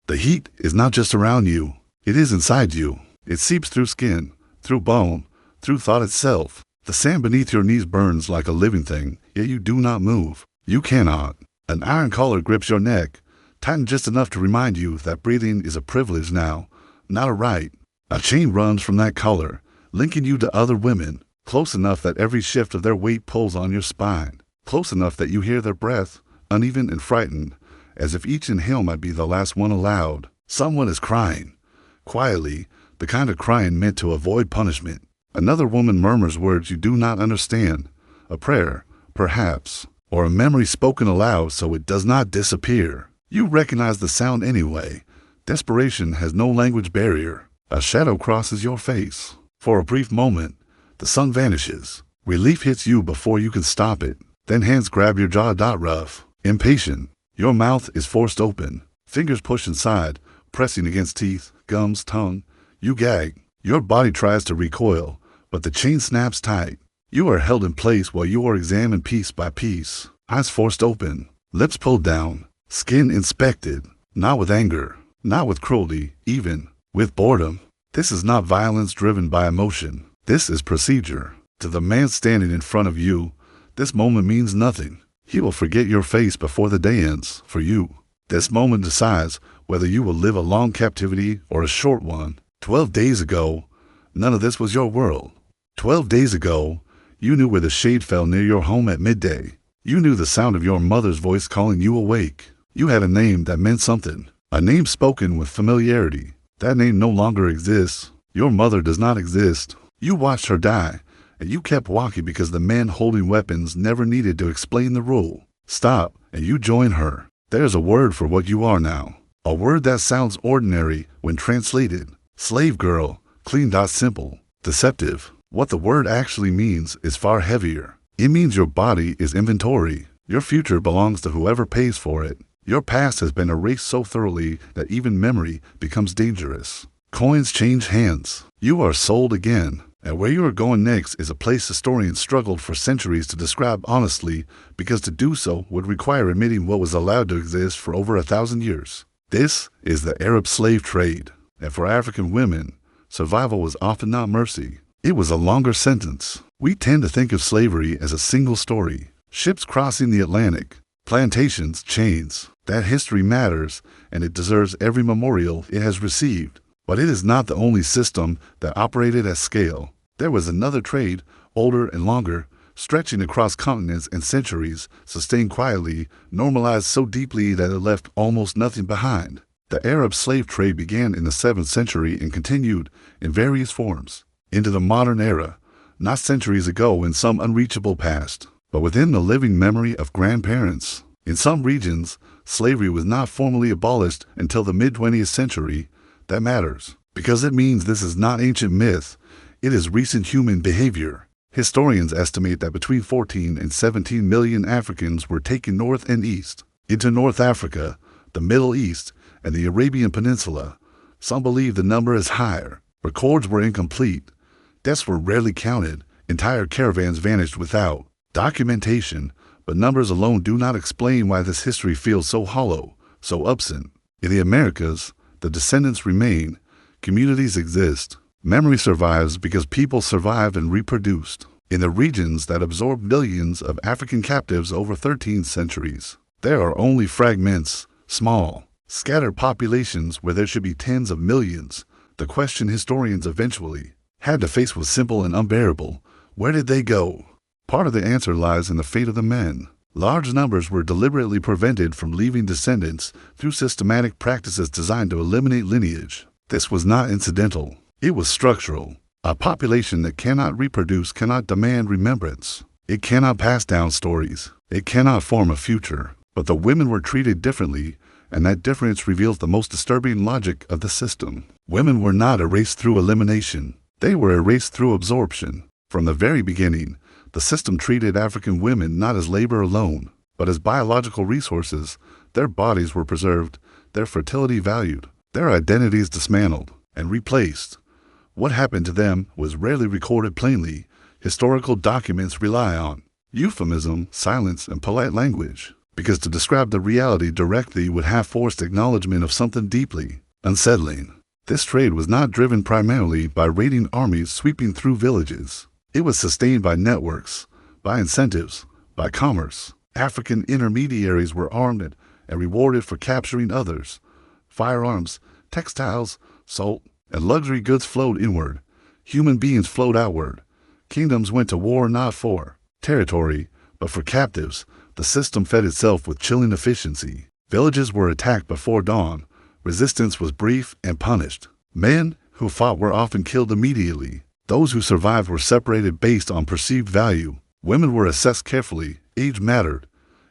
The heat is not just around you, it is inside you. It seeps through skin, through bone, through thought itself. The sand beneath your knees burns like a living thing, yet you do not move. You cannot. An iron collar grips your neck, tightened just enough to remind you that breathing is a privilege now, not a right. A chain runs from that collar, linking you to other women, close enough that every shift of their weight pulls on your spine, close enough that you hear their breath, uneven and frightened, as if each inhale might be the last one allowed. Someone is crying, quietly, the kind of crying meant to avoid punishment. Another woman murmurs words you do not understand, a prayer, perhaps, or a memory spoken aloud so it does not disappear. You recognize the sound anyway. Desperation has no language barrier. A shadow crosses your face. For a brief moment, the sun vanishes. Relief hits you before you can stop it. Then hands grab your jaw. Rough, impatient. Your mouth is forced open. Fingers push inside, pressing against teeth, gums, tongue. You gag. Your body tries to recoil, but the chain snaps tight. You are held in place while you are examined piece by piece. Eyes forced open, lips pulled down, skin inspected. Not with anger, not with cruelty, even with boredom. This is not violence driven by emotion. This is procedure. To the man standing in front of you, this moment means nothing. He will forget your face before the day ends. For you, this moment decides whether you will live a long captivity or a short one. 12 days ago, none of this was your world. 12 days ago, you knew where the shade fell near your home at midday. You knew the sound of your mother's voice calling you awake. You had a name that meant something, a name spoken with familiarity. That name no longer exists. Your mother does not exist. You watched her die, and you kept walking because the men holding weapons never needed to explain the rule. Stop, and you join her. There's a word for what you are now. A word that sounds ordinary when translated. Slave girl, clean. Simple, deceptive. What the word actually means is far heavier. It means your body is inventory. Your future belongs to whoever pays for it. Your past has been erased so thoroughly that even memory becomes dangerous. Coins change hands. You are sold again. And where you are going next is a place historians struggled for centuries to describe honestly, because to do so would require admitting what was allowed to exist for over 1,000 years. This is the Arab slave trade. And for African women, survival was often not mercy. It was a longer sentence. We tend to think of slavery as a single story. Ships crossing the Atlantic, plantations, chains. That history matters, and it deserves every memorial it has received. But it is not the only system that operated at scale. There was another trade, older and longer, stretching across continents and centuries, sustained quietly, normalized so deeply that it left almost nothing behind. The Arab slave trade began in the 7th century and continued, in various forms, into the modern era, not centuries ago in some unreachable past, but within the living memory of grandparents. In some regions, slavery was not formally abolished until the mid-20th century. That matters, because it means this is not ancient myth, it is recent human behavior. Historians estimate that between 14 and 17 million Africans were taken north and east, into North Africa, the Middle East, and the Arabian Peninsula. Some believe the number is higher. Records were incomplete. Deaths were rarely counted. Entire caravans vanished without documentation, but numbers alone do not explain why this history feels so hollow, so absent. In the Americas, the descendants remain. Communities exist. Memory survives because people survived and reproduced. In the regions that absorbed millions of African captives over 13 centuries, there are only fragments, small, scattered populations where there should be tens of millions. The question historians eventually had to face was simple and unbearable. Where did they go? Part of the answer lies in the fate of the men. Large numbers were deliberately prevented from leaving descendants through systematic practices designed to eliminate lineage. This was not incidental. It was structural. A population that cannot reproduce cannot demand remembrance. It cannot pass down stories. It cannot form a future. But the women were treated differently, and that difference reveals the most disturbing logic of the system. Women were not erased through elimination. They were erased through absorption. From the very beginning, the system treated African women not as labor alone, but as biological resources. Their bodies were preserved, their fertility valued, their identities dismantled and replaced. What happened to them was rarely recorded plainly. Historical documents rely on euphemism, silence, and polite language. because to describe the reality directly would have forced acknowledgement of something deeply unsettling. This trade was not driven primarily by raiding armies sweeping through villages. It was sustained by networks, by incentives, by commerce. African intermediaries were armed and rewarded for capturing others. Firearms, textiles, salt, and luxury goods flowed inward. Human beings flowed outward. Kingdoms went to war not for territory, but for captives. The system fed itself with chilling efficiency. Villages were attacked before dawn. Resistance was brief and punished. Men who fought were often killed immediately. Those who survived were separated based on perceived value. Women were assessed carefully. Age mattered.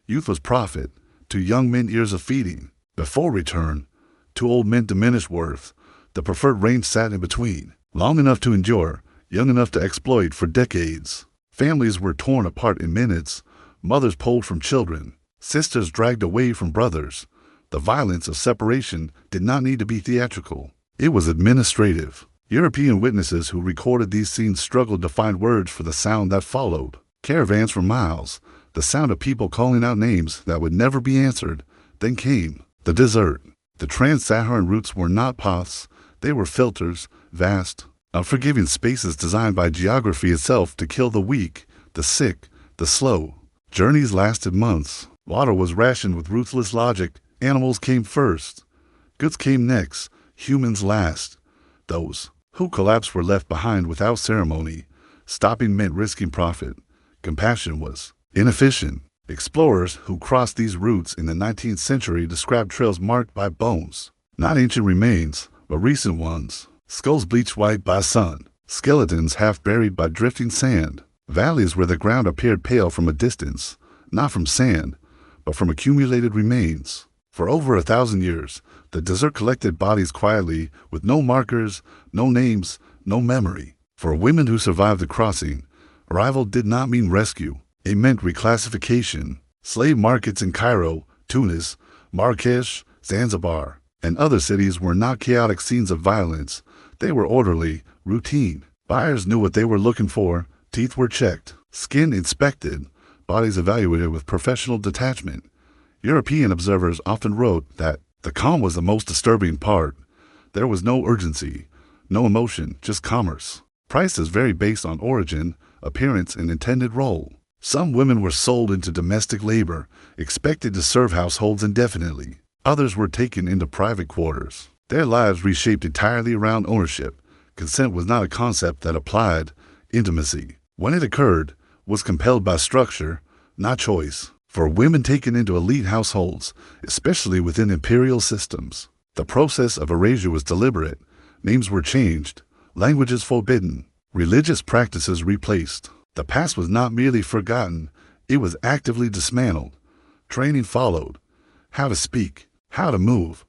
Youth was profit. To young men, years of feeding. Before return. To old men, diminished worth. The preferred range sat in between. Long enough to endure, young enough to exploit for decades. Families were torn apart in minutes. Mothers pulled from children. Sisters dragged away from brothers. The violence of separation did not need to be theatrical. It was administrative. European witnesses who recorded these scenes struggled to find words for the sound that followed. Caravans for miles, the sound of people calling out names that would never be answered. Then came the desert. The trans-Saharan routes were not paths. They were filters, vast, unforgiving spaces designed by geography itself to kill the weak, the sick, the slow. Journeys lasted months. Water was rationed with ruthless logic. Animals came first. Goods came next. Humans last. Those who collapsed were left behind without ceremony. Stopping meant risking profit. Compassion was inefficient. Explorers who crossed these routes in the 19th century described trails marked by bones. Not ancient remains, but recent ones. Skulls bleached white by sun. Skeletons half buried by drifting sand. Valleys where the ground appeared pale from a distance, not from sand, but from accumulated remains. For over 1,000 years, the desert collected bodies quietly, with no markers, no names, no memory. For women who survived the crossing, arrival did not mean rescue. It meant reclassification. Slave markets in Cairo, Tunis, Marrakesh, Zanzibar, and other cities were not chaotic scenes of violence. They were orderly, routine. Buyers knew what they were looking for. Teeth were checked, skin inspected, bodies evaluated with professional detachment. European observers often wrote that the calm was the most disturbing part. There was no urgency, no emotion, just commerce. Prices varied based on origin, appearance, and intended role. Some women were sold into domestic labor, expected to serve households indefinitely. Others were taken into private quarters. Their lives reshaped entirely around ownership. Consent was not a concept that applied. Intimacy, when it occurred, was compelled by structure, not choice. For women taken into elite households, especially within imperial systems, the process of erasure was deliberate. Names were changed, languages forbidden, religious practices replaced. The past was not merely forgotten, it was actively dismantled. Training followed. How to speak, how to move,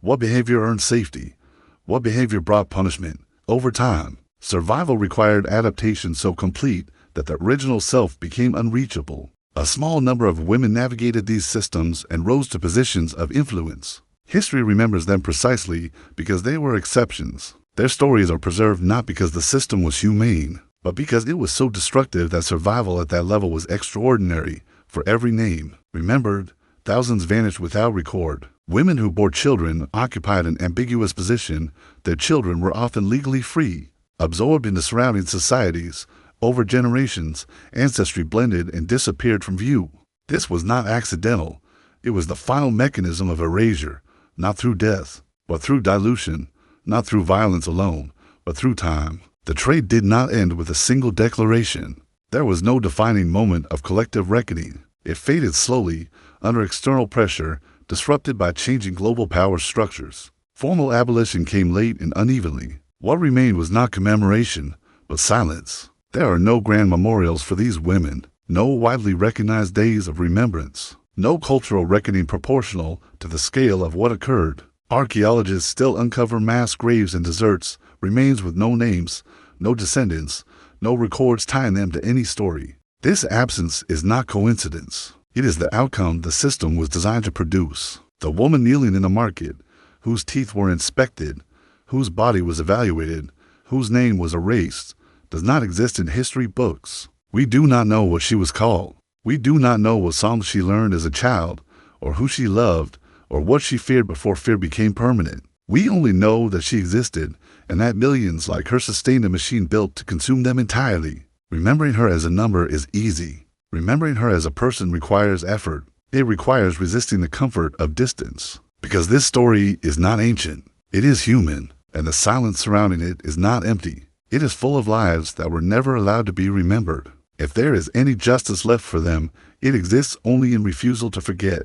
what behavior earned safety, what behavior brought punishment. Over time, survival required adaptation so complete that the original self became unreachable. A small number of women navigated these systems and rose to positions of influence. History remembers them precisely because they were exceptions. Their stories are preserved not because the system was humane, but because it was so destructive that survival at that level was extraordinary. For every name remembered, thousands vanished without record. Women who bore children occupied an ambiguous position. Their children were often legally free, absorbed into surrounding societies. Over generations, ancestry blended and disappeared from view. This was not accidental. It was the final mechanism of erasure, not through death, but through dilution, not through violence alone, but through time. The trade did not end with a single declaration. There was no defining moment of collective reckoning. It faded slowly, under external pressure, disrupted by changing global power structures. Formal abolition came late and unevenly. What remained was not commemoration, but silence. There are no grand memorials for these women, no widely recognized days of remembrance, no cultural reckoning proportional to the scale of what occurred. Archaeologists still uncover mass graves in deserts, remains with no names, no descendants, no records tying them to any story. This absence is not coincidence. It is the outcome the system was designed to produce. The woman kneeling in the market, whose teeth were inspected, whose body was evaluated, whose name was erased, does not exist in history books. We do not know what she was called. We do not know what songs she learned as a child, or who she loved, or what she feared before fear became permanent. We only know that she existed, and that millions like her sustained a machine built to consume them entirely. Remembering her as a number is easy. Remembering her as a person requires effort. It requires resisting the comfort of distance. Because this story is not ancient. It is human, and the silence surrounding it is not empty. It is full of lives that were never allowed to be remembered. If there is any justice left for them, it exists only in refusal to forget.